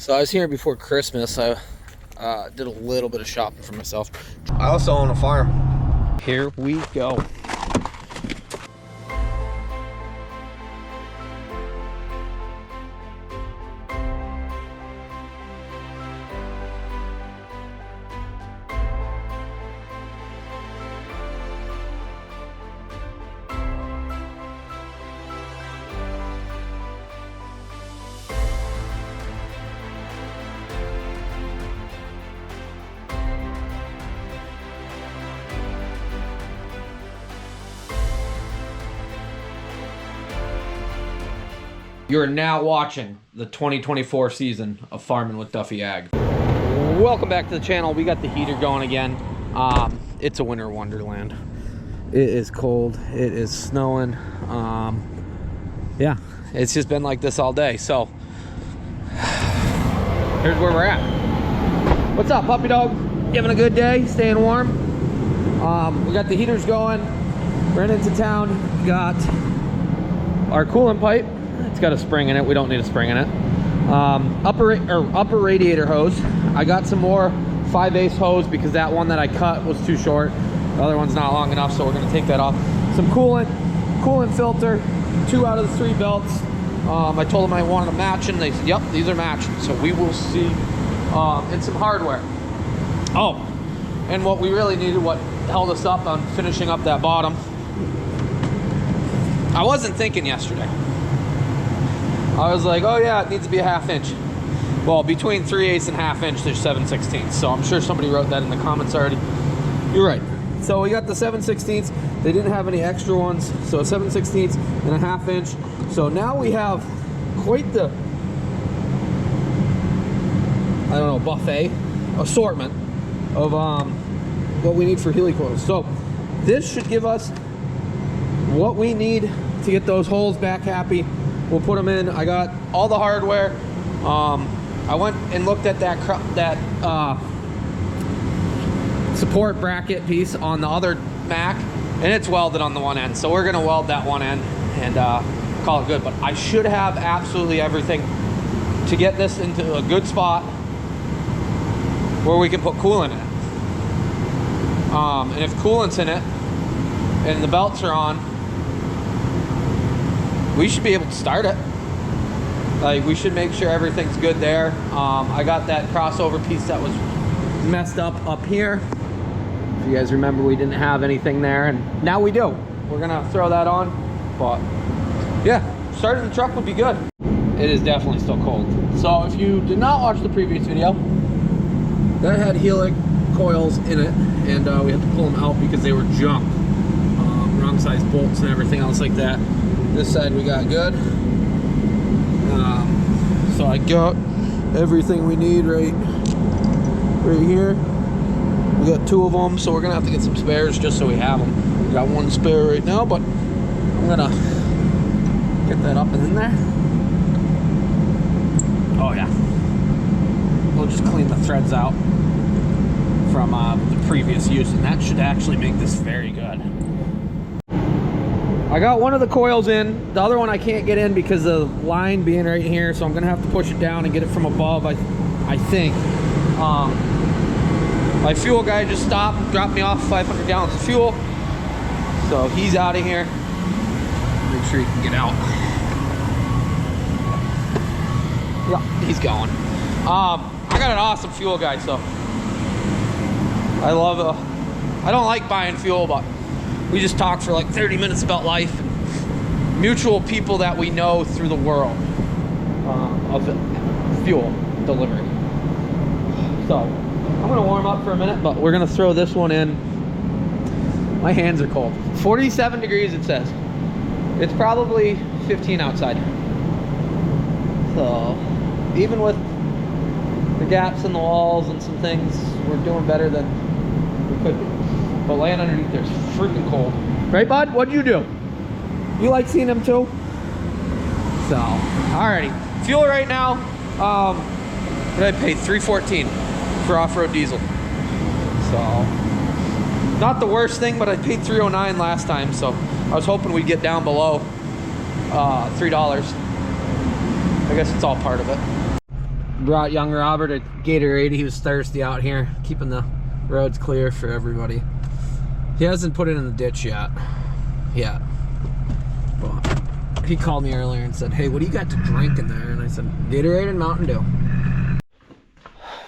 So I was here before Christmas. I did a little bit of shopping for myself. I also own a farm. Here we go. You are now watching the 2024 season of Farming with Duffy Ag. Welcome back to the channel. We got the heater going again. It's a winter wonderland. It is cold. It is snowing. Yeah, it's just been like this all day. So here's where we're at. What's up, puppy dog? You having a good day? Staying warm? We got the heaters going. Ran into town. Got our coolant pipe. It's got a spring in it. We don't need a spring in it. Upper radiator hose. I got some more 5/8 hose because that one that I cut was too short. The other one's not long enough, so we're gonna take that off. Some coolant filter, 2 out of the 3 belts. I told them I wanted them matching. They said, yep, these are matching. So we will see. And some hardware. Oh, and what we really needed, what held us up on finishing up that bottom. I wasn't thinking yesterday. I was like, oh yeah, it needs to be a 1/2 inch. Well, between 3/8 and 1/2 inch, there's 7/16. So I'm sure somebody wrote that in the comments already. You're right. So we got the 7/16. They didn't have any extra ones. So a 7/16 and a 1/2 inch. So now we have quite the, I don't know, buffet assortment of what we need for helicoils. So this should give us what we need to get those holes back happy. We'll put them in. I got all the hardware. I went and looked at that support bracket piece on the other Mac, and it's welded on the one end. So we're gonna weld that one end and call it good. But I should have absolutely everything to get this into a good spot where we can put coolant in it. And if coolant's in it and the belts are on, we should be able to start it. Like, we should make sure everything's good there. I got that crossover piece that was messed up here. If you guys remember, we didn't have anything there, and now we do. We're gonna throw that on, but yeah, starting the truck would be good. It is definitely still cold. So if you did not watch the previous video, that had helic coils in it, and we had to pull them out because they were junk. Wrong size bolts and everything else like that. This side we got good. So I got everything we need right here. We got 2 of them, so we're gonna have to get some spares just so we have them. We got 1 spare right now, but I'm gonna get that up and in there. Oh yeah. We'll just clean the threads out from the previous use, and that should actually make this very good. I got one of the coils in. The other one I can't get in because of the line being right here, so I'm gonna have to push it down and get it from above, I think. My fuel guy just stopped, dropped me off 500 gallons of fuel. So he's out of here. Make sure he can get out. Yeah, he's going. I got an awesome fuel guy, so I love it. I don't like buying fuel, but we just talk for like 30 minutes about life and mutual people that we know through the world of fuel delivery. So I'm gonna warm up for a minute, but we're gonna throw this one in. My hands are cold. 47 degrees it says. It's probably 15 outside. So even with the gaps in the walls and some things, we're doing better than we could be. But laying underneath there's freaking cold. Right, bud? What'd you do? You like seeing them too? So, alrighty. Fuel right now, what did I pay? $3.14 for off-road diesel. So, not the worst thing, but I paid $3.09 last time, so I was hoping we'd get down below $3. I guess it's all part of it. Brought young Robert a Gatorade. He was thirsty out here, keeping the roads clear for everybody. He hasn't put it in the ditch yet. But he called me earlier and said, hey, what do you got to drink in there? And I said, Gatorade and Mountain Dew.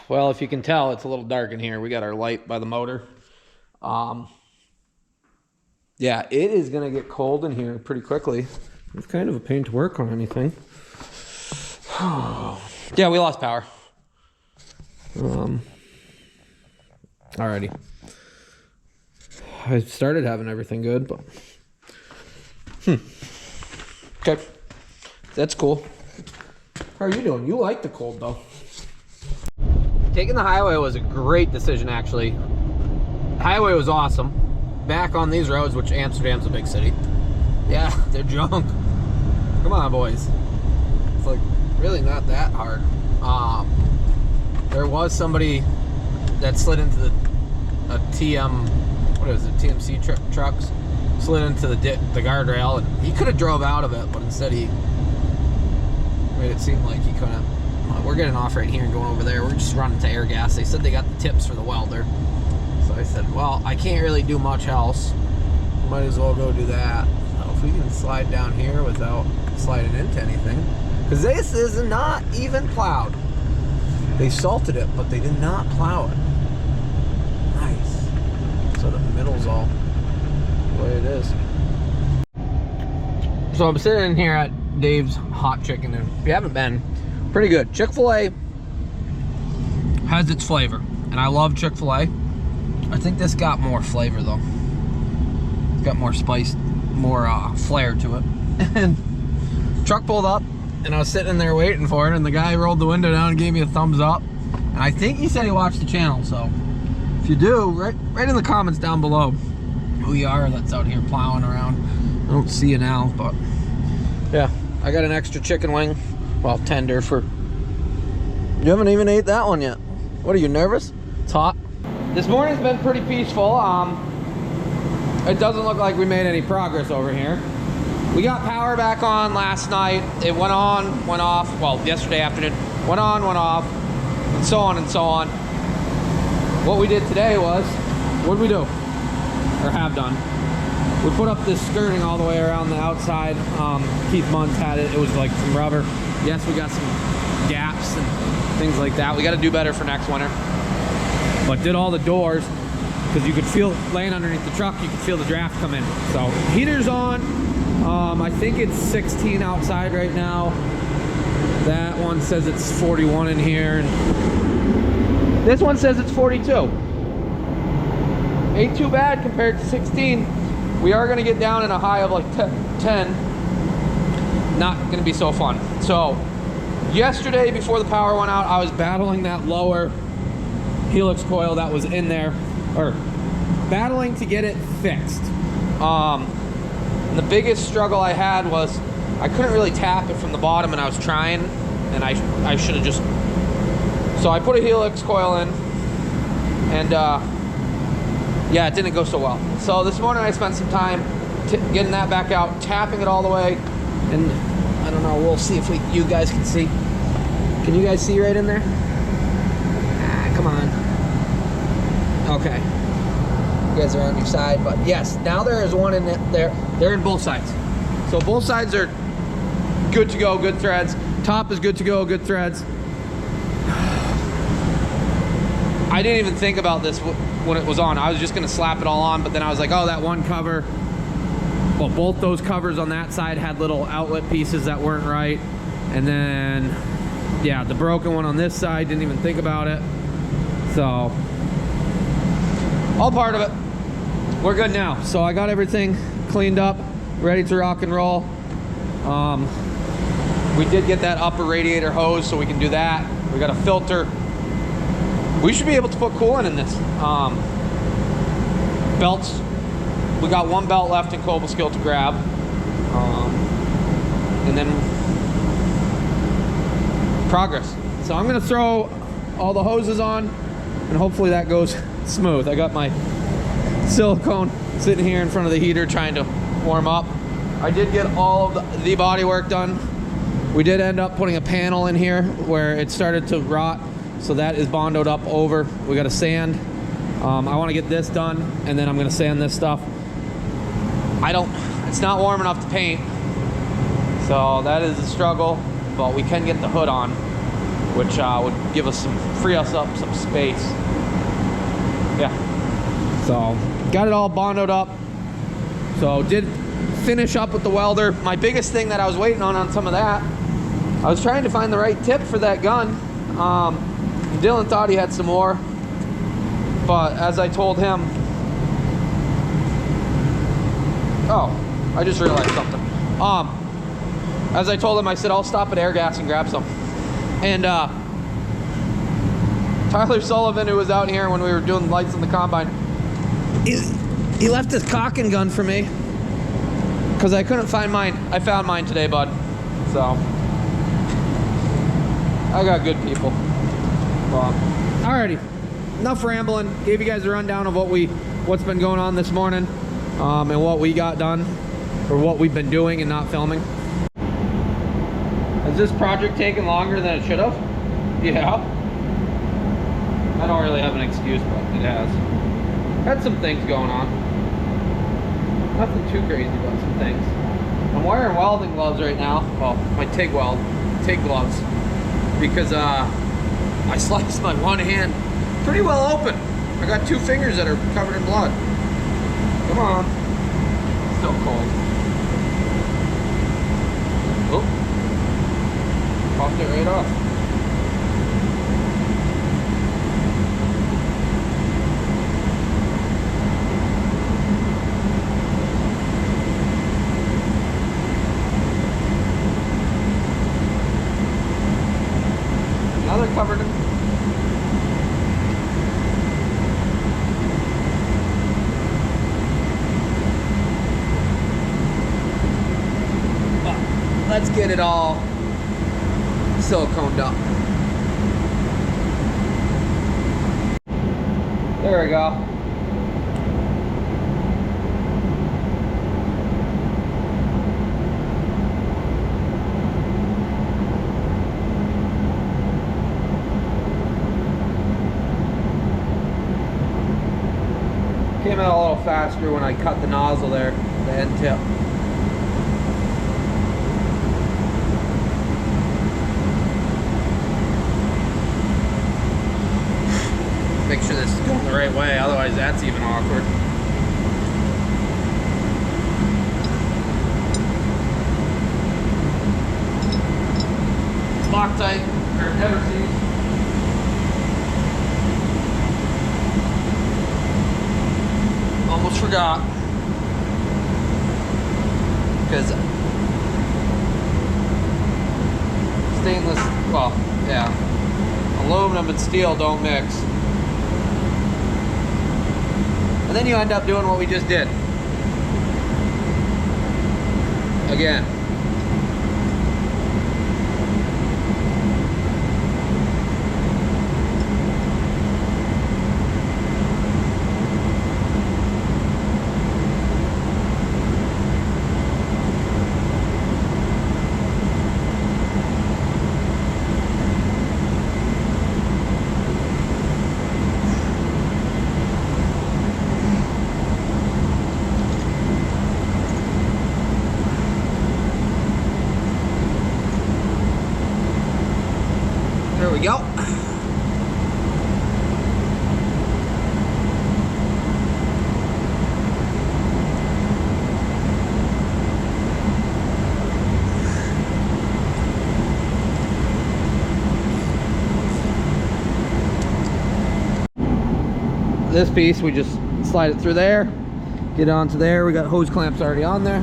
Well, if you can tell, it's a little dark in here. We got our light by the motor. Yeah, it is gonna get cold in here pretty quickly. It's kind of a pain to work on anything. Yeah, we lost power. Alrighty. I started having everything good, but okay, that's cool. How are you doing? You like the cold though. Taking the highway was a great decision, actually. Highway was awesome. Back on these roads, which Amsterdam's a big city. Yeah, they're junk. Come on, boys. It's like really not that hard. There was somebody that slid into a TMC trucks, slid into the guardrail, and he could have drove out of it, but instead he made it seem like he couldn't. We're getting off right here and going over there. We're just running to air gas. They said they got the tips for the welder. So I said, well, I can't really do much else. Might as well go do that. So if we can slide down here without sliding into anything. Because this is not even plowed. They salted it, but they did not plow it. Nice. So the middle's all the way it is. So I'm sitting in here at Dave's Hot Chicken, and if you haven't been, pretty good. Chick-fil-A has its flavor, and I love Chick-fil-A. I think this got more flavor though. It's got more spice, more flair to it. And truck pulled up, and I was sitting in there waiting for it, and the guy rolled the window down and gave me a thumbs up. And I think he said he watched the channel, so if you do, right in the comments down below who you are that's out here plowing around. I don't see you now, but yeah, I got an extra chicken wing. Well, tender for... You haven't even ate that one yet. What, are you nervous? It's hot. This morning's been pretty peaceful. It doesn't look like we made any progress over here. We got power back on last night. It went on, went off. Well, yesterday afternoon. Went on, went off. And so on and so on. What we did today was... What did we do? Or have done? We put up this skirting all the way around the outside. Keith Muntz had it. It was like some rubber. Yes, we got some gaps and things like that. We got to do better for next winter. But did all the doors because you could feel, laying underneath the truck, you could feel the draft come in. So heater's on. I think it's 16 outside right now. That one says it's 41 in here. And this one says it's 42. Ain't too bad compared to 16. We are going to get down in a high of like 10. Not going to be so fun. So yesterday before the power went out, I was battling that lower helix coil that was in there, or battling to get it fixed. And the biggest struggle I had was I couldn't really tap it from the bottom, and I was trying, and I should have just... So I put a helix coil in, and yeah, it didn't go so well. So this morning I spent some time getting that back out, tapping it all the way, and I don't know, we'll see if you guys can see. Can you guys see right in there? Ah, come on. Okay. You guys are on your side, but yes, now there is one in there. They're in both sides. So both sides are good to go, good threads. Top is good to go, good threads. I didn't even think about this when it was on. I was just gonna slap it all on, but then I was like, oh, that one cover. Well, both those covers on that side had little outlet pieces that weren't right. And then, yeah, the broken one on this side, didn't even think about it. So, all part of it. We're good now. So I got everything cleaned up, ready to rock and roll. We did get that upper radiator hose, so we can do that. We got a filter. We should be able to put coolant in this. Belts. We got one belt left in Cobleskill to grab. And then progress. So I'm gonna throw all the hoses on and hopefully that goes smooth. I got my silicone sitting here in front of the heater trying to warm up. I did get all of the body work done We did end up putting a panel in here where it started to rot, so that is bondoed up over. We got to sand. I want to get this done, and then I'm going to sand this stuff. It's not warm enough to paint, so that is a struggle, but we can get the hood on, which would give us free us up some space. Yeah, so got it all bondoed up. So did finish up with the welder. My biggest thing that I was waiting on some of that, I was trying to find the right tip for that gun. Dylan thought he had some more, but as I told him, oh, I just realized something. As I told him, I said, I'll stop at Air Gas and grab some. And Tyler Sullivan, who was out here when we were doing lights on the combine, he left his caulking gun for me because I couldn't find mine. I found mine today, bud. So I got good people. Alrighty, enough rambling. Gave you guys a rundown of what's been going on this morning, and what we got done, or what we've been doing and not filming. Has this project taken longer than it should have? Yeah. I don't really have an excuse, but it has. Had some things going on. Nothing too crazy, but some things. I'm wearing welding gloves right now. Well, my TIG gloves, because I sliced my one hand pretty well open. I got 2 fingers that are covered in blood. Come on. Still cold. Oh. Popped it right off. Now they're covered in. Let's get it all siliconed up. There we go. Came out a little faster when I cut the nozzle there, the end tip. Make sure this is going the right way, otherwise that's even awkward. Loctite, or everything. Almost forgot. Because stainless, well, yeah, aluminum and steel don't mix. And then you end up doing what we just did. Again. There we go. This piece, we just slide it through there, get it onto there. We got hose clamps already on there.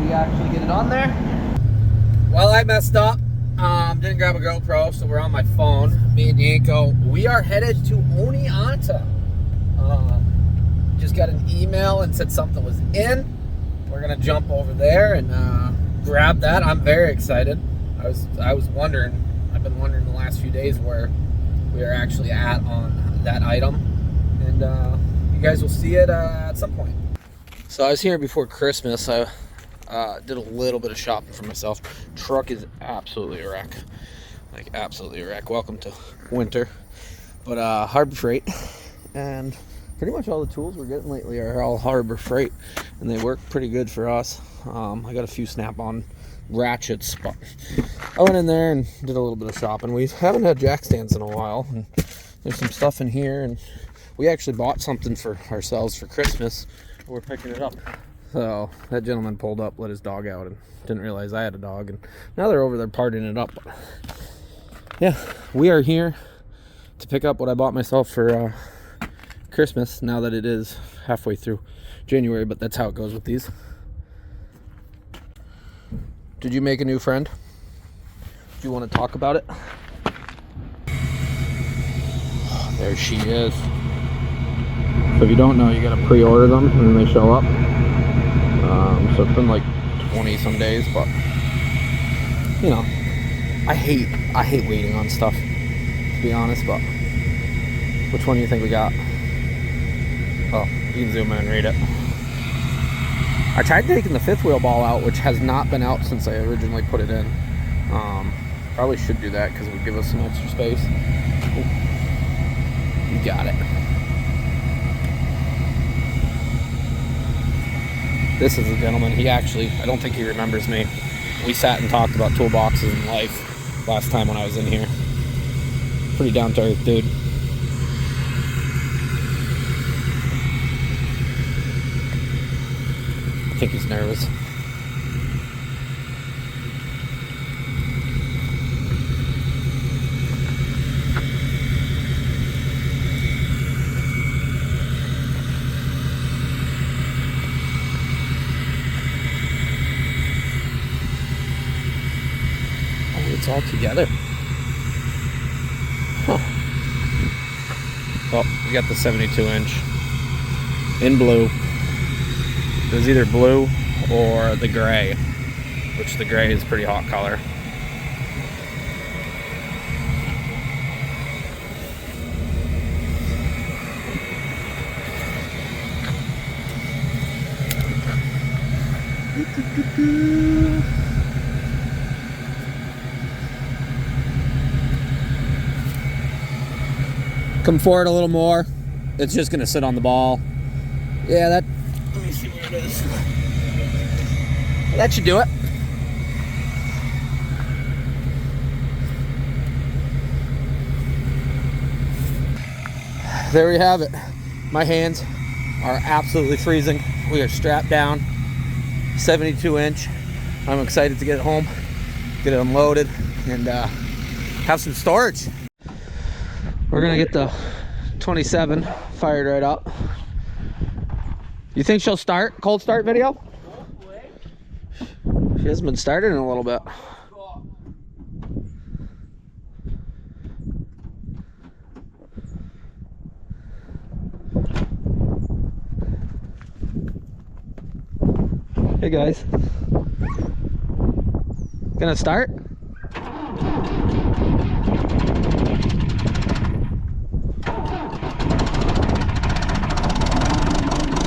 Actually get it on there. Well, I messed up. Didn't grab a GoPro, so we're on my phone. Me and Yanko. We are headed to Oneonta. Just got an email and said something was in. We're gonna jump over there and grabbed that. I'm very excited. I was wondering. I've been wondering the last few days where we are actually at on that item, and you guys will see it at some point. So I was here before Christmas. I did a little bit of shopping for myself. Truck is absolutely a wreck, like absolutely a wreck. Welcome to winter. But Harbor Freight, and pretty much all the tools we're getting lately are all Harbor Freight, and they work pretty good for us. I got a few snap-on ratchets, but I went in there and did a little bit of shopping. We haven't had jack stands in a while, and there's some stuff in here, and we actually bought something for ourselves for Christmas. We're picking it up. So that gentleman pulled up, let his dog out, and didn't realize I had a dog, and now they're over there partying it up. Yeah, we are here to pick up what I bought myself for Christmas, now that it is halfway through January, but that's how it goes with these. Did you make a new friend? Do you want to talk about it? Oh, there she is. So if you don't know, you gotta pre-order them and then they show up. So it's been like 20 some days, but you know, I hate waiting on stuff, to be honest. But which one do you think we got? Oh, you can zoom in and read it. I tried taking the fifth wheel ball out, which has not been out since I originally put it in. Probably should do that because it would give us some extra space. Ooh. You got it. This is a gentleman. He actually, I don't think he remembers me. We sat and talked about toolboxes and life last time when I was in here. Pretty down to earth dude. I think he's nervous. Oh, it's all together. Huh. Well, we got the 72-inch in blue. It was either blue or the gray, which the gray is a pretty hot color. Come forward a little more. It's just gonna sit on the ball. Yeah, that. Let me see where it is. That should do it. There we have it. My hands are absolutely freezing. We are strapped down. 72-inch. I'm excited to get it home, get it unloaded, and have some storage. We're gonna get the 27 fired right up. You think she'll start? Cold start video? She hasn't been started in a little bit. Hey guys. Gonna start?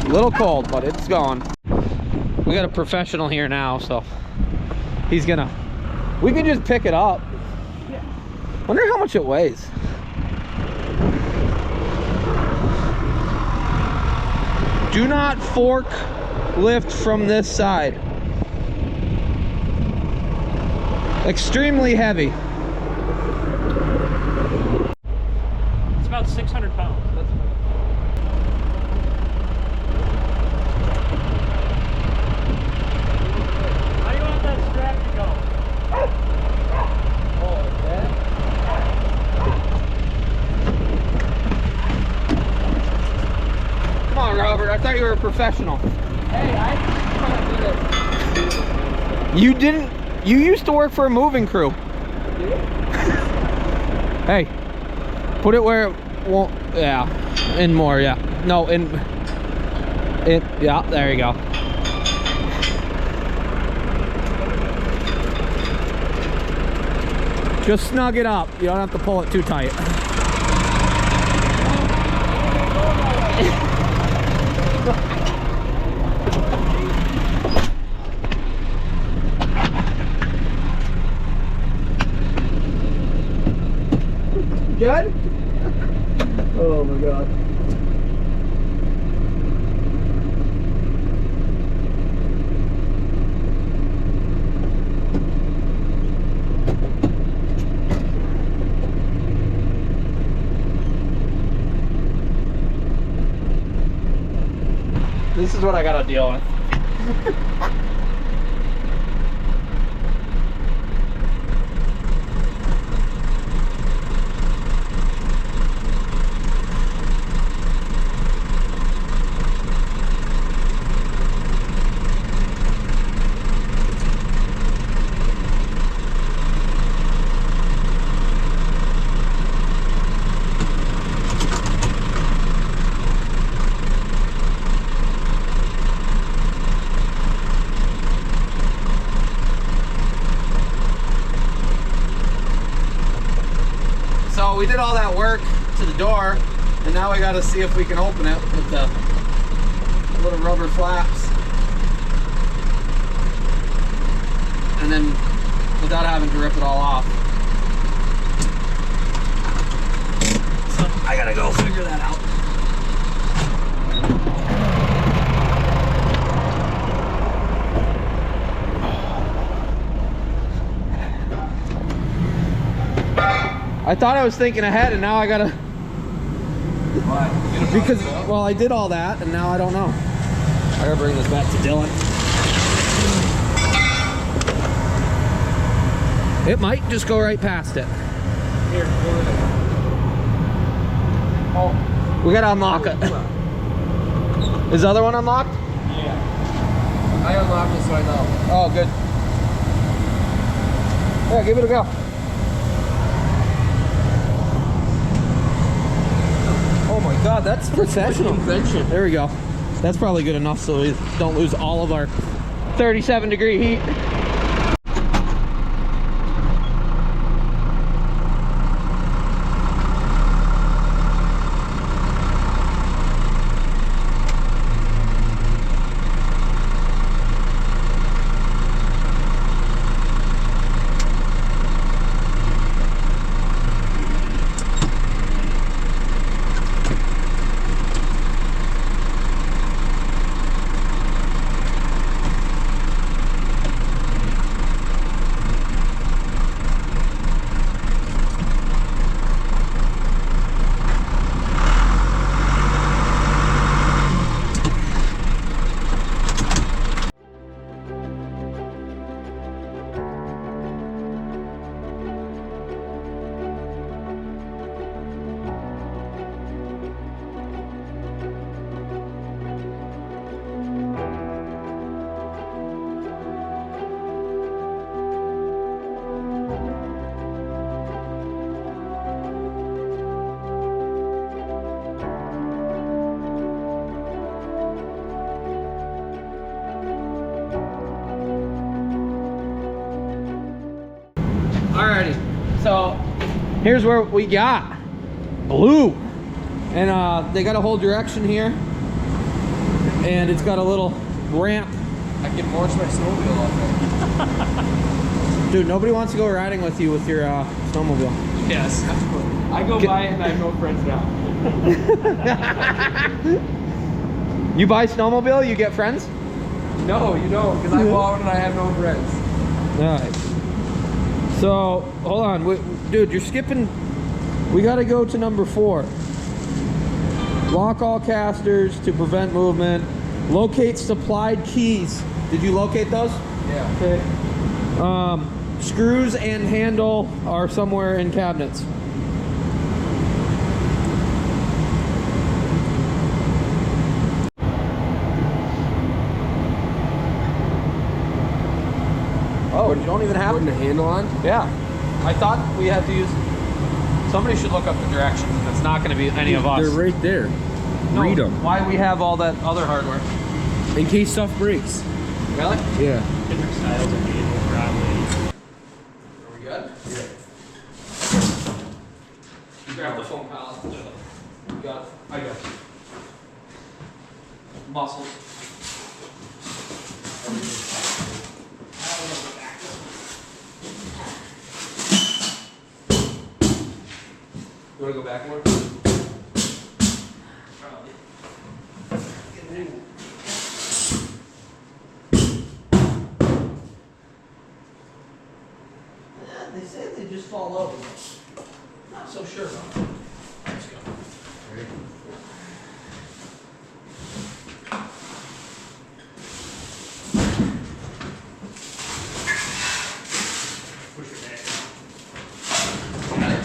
A little cold, but it's gone. We got a professional here now, so he's gonna. We can just pick it up. Wonder how much it weighs. Do not fork lift from this side. Extremely heavy. It's about 600 pounds. How do you want that strap to go? Oh, yeah. Come on, Robert. I thought you were a professional. Hey, I did it. You didn't. You used to work for a moving crew. Hey, put it where it won't. Yeah, in more. Yeah, no, in. Yeah, there you go. Just snug it up. You don't have to pull it too tight. Good? Oh my god. This is what I gotta deal with. So we did all that work to the door, and now we got to see if we can open it with the little rubber flaps, and then without having to rip it all off. So I gotta go figure that out. I thought I was thinking ahead, and now I gotta. Why? Because, well, I did all that, and now I don't know. I gotta bring this back to Dylan. It might just go right past it. Here, go with it. Oh. We gotta unlock it. Is the other one unlocked? Yeah. I unlocked this right now. Oh, good. Yeah, give it a go. Oh my god, that's professional. Invention. There we go. That's probably good enough so we don't lose all of our 37-degree heat. Alrighty, so here's where we got blue, and they got a whole direction here, and it's got a little ramp. I can morse my snowmobile off there. Dude, nobody wants to go riding with you with your snowmobile. Yes. I go by it and I have no friends now. You buy snowmobile, you get friends? No, you don't, because I bought it and I have no friends. Alright. So, hold on. Dude, you're skipping. We got to go to number 4. Lock all casters to prevent movement. Locate supplied keys. Did you locate those? Yeah. Okay. Screws and handle are somewhere in cabinets. Oh, you don't even have Putting the handle on? Yeah. I thought we had to use. Somebody should look up the directions. If it's not going to be any of us. They're right there. No, Read them. why we have all that other hardware? In case stuff breaks. Really? Yeah. Different styles of handle, probably. Are we good? Yeah. grab the foam pallet. Got it. I got it. Muscles. You want to go back more? Probably. They say they just fall over. Not so sure about it. Let's go. Ready? Push it back. Got it.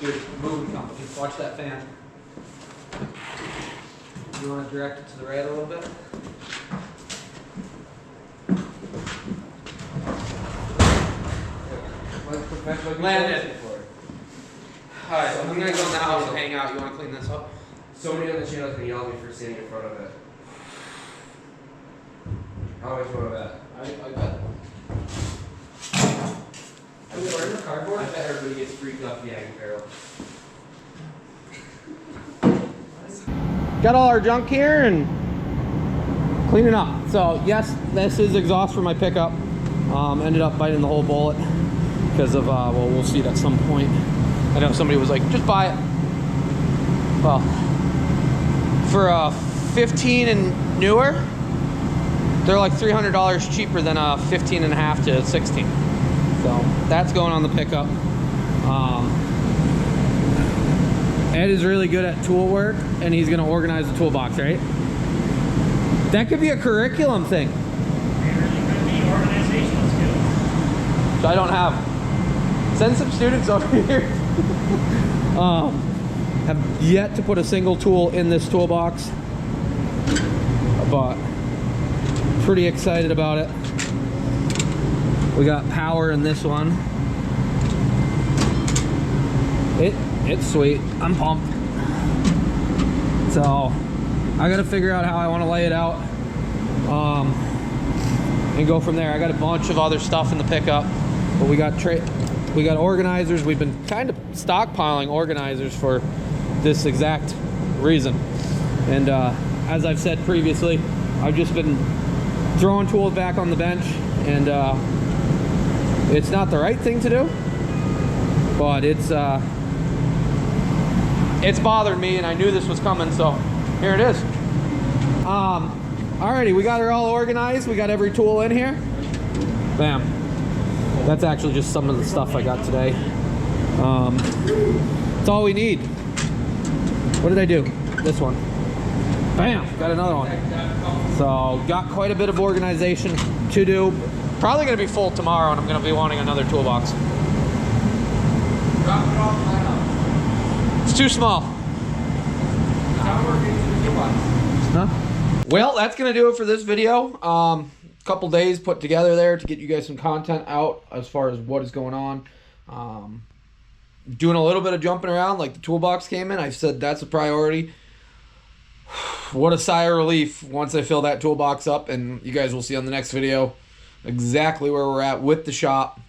Good moving company. Watch that fan. You want to direct it to the right a little bit? Land it. Alright, so I'm gonna go in the house and hang out. You wanna clean this up? Somebody on the channel is gonna yell at me for sitting in front of it. How much more of that? I bet. Are we wearing the cardboard? I bet everybody gets free Duffy apparel. Got all our junk here and cleaning up. So yes, this is exhaust for my pickup. Ended up biting the whole bullet because of well, we'll see it at some point. I know somebody was like, just buy it. Well, for 15 and newer, they're like $300 cheaper than 15 and a half to 16. So that's going on the pickup. Ed is really good at tool work, and he's gonna organize the toolbox, right? That could be a curriculum thing. It really could be organizational skills. So I don't have. Send some students over here. Have yet to put a single tool in this toolbox, but pretty excited about it. We got power in this one. It's sweet. I'm pumped. So I gotta figure out how I want to lay it out, and go from there. I got a bunch of other stuff in the pickup, but we got organizers. We've been kind of stockpiling organizers for this exact reason. And as I've said previously, I've just been throwing tools back on the bench, and it's not the right thing to do, but it's bothered me, and I knew this was coming, so here it is. Alrighty, we got her all organized. We got every tool in here. Bam. That's actually just some of the stuff I got today. That's all we need. What did I do? This one. Bam, got another one. So got quite a bit of organization to do. Probably gonna be full tomorrow, and I'm gonna be wanting another toolbox. Drop it off right now. It's too small. How we're getting to the toolbox. Huh? Well, that's gonna do it for this video. Couple days put together there to get you guys some content out as far as what is going on. Doing a little bit of jumping around, like the toolbox came in. I said that's a priority. What a sigh of relief once I fill that toolbox up, and you guys will see on the next video exactly where we're at with the shop.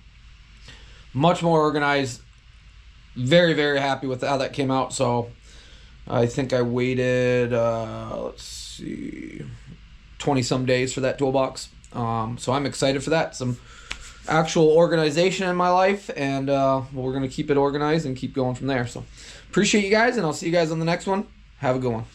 Much more organized. Very, very happy with how that came out. So I think I waited, let's see, 20 some days for that toolbox. So I'm excited for that. Some actual organization in my life, and we're going to keep it organized and keep going from there. So appreciate you guys, and I'll see you guys on the next one. Have a good one.